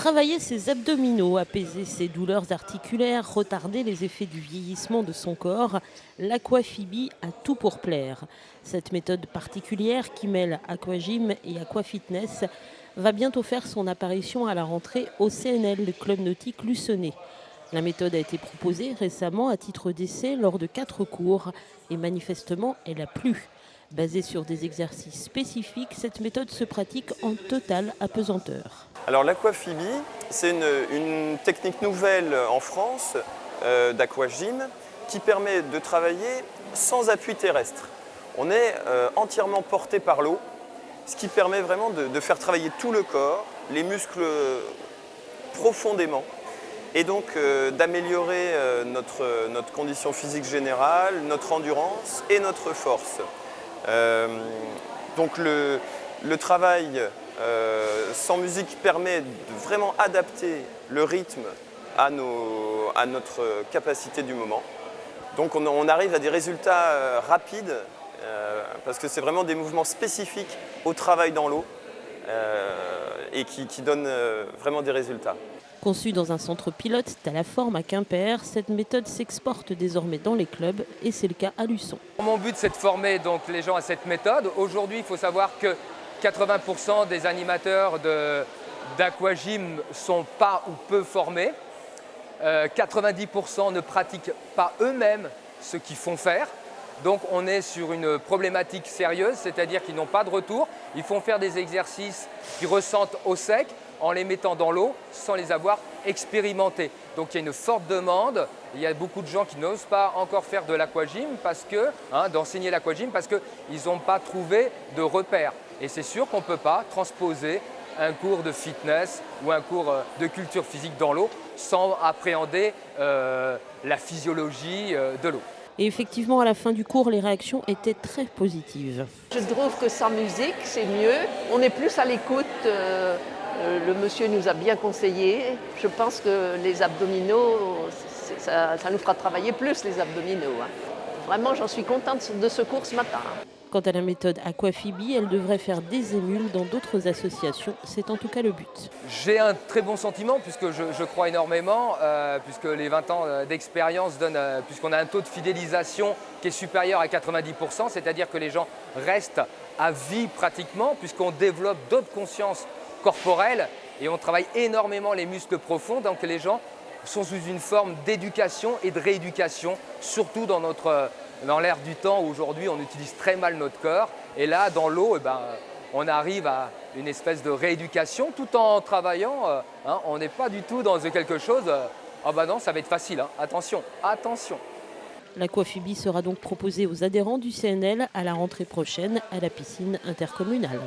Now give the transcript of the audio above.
Travailler ses abdominaux, apaiser ses douleurs articulaires, retarder les effets du vieillissement de son corps, l'aquafibie a tout pour plaire. Cette méthode particulière qui mêle aquagym et aquafitness va bientôt faire son apparition à la rentrée au CNL, le club nautique luçonnais. La méthode a été proposée récemment à titre d'essai lors de 4 cours et manifestement elle a plu. Basée sur des exercices spécifiques, cette méthode se pratique en totale apesanteur. Alors l'aquafibie, c'est une technique nouvelle en France d'aquagym qui permet de travailler sans appui terrestre. On est entièrement porté par l'eau, ce qui permet vraiment de faire travailler tout le corps, les muscles profondément, et donc d'améliorer notre condition physique générale, notre endurance et notre force. Donc le travail sans musique permet de vraiment adapter le rythme à notre capacité du moment. Donc on arrive à des résultats rapides parce que c'est vraiment des mouvements spécifiques au travail dans l'eau et qui donnent vraiment des résultats. Conçue dans un centre pilote Talaform à Quimper, cette méthode s'exporte désormais dans les clubs et c'est le cas à Luçon. Mon but, c'est de former donc les gens à cette méthode. Aujourd'hui, il faut savoir que 80% des animateurs d'aquagym ne sont pas ou peu formés. 90% ne pratiquent pas eux-mêmes ce qu'ils font faire. Donc on est sur une problématique sérieuse, c'est-à-dire qu'ils n'ont pas de retour. Ils font faire des exercices qu'ils ressentent au sec en les mettant dans l'eau sans les avoir expérimentés. Donc il y a une forte demande. Il y a beaucoup de gens qui n'osent pas encore faire de l'aquagym d'enseigner l'aquagym parce qu'ils n'ont pas trouvé de repères. Et c'est sûr qu'on ne peut pas transposer un cours de fitness ou un cours de culture physique dans l'eau sans appréhender la physiologie de l'eau. Et effectivement, à la fin du cours, les réactions étaient très positives. Je trouve que sans musique, c'est mieux. On est plus à l'écoute. Le monsieur nous a bien conseillé. Je pense que les abdominaux, ça nous fera travailler plus les abdominaux. Vraiment, j'en suis contente de ce cours ce matin. Quant à la méthode aquafibie, elle devrait faire des émules dans d'autres associations. C'est en tout cas le but. J'ai un très bon sentiment puisque je crois énormément, puisque les 20 ans d'expérience donnent, puisqu'on a un taux de fidélisation qui est supérieur à 90%, c'est-à-dire que les gens restent à vie pratiquement, puisqu'on développe d'autres consciences corporelles et on travaille énormément les muscles profonds, donc les gens sont sous une forme d'éducation et de rééducation, surtout dans l'ère du temps où aujourd'hui on utilise très mal notre corps. Et là, dans l'eau, on arrive à une espèce de rééducation tout en travaillant. On n'est pas du tout dans quelque chose, non, ça va être facile, attention, attention. L'aquafibie sera donc proposée aux adhérents du CNL à la rentrée prochaine à la piscine intercommunale.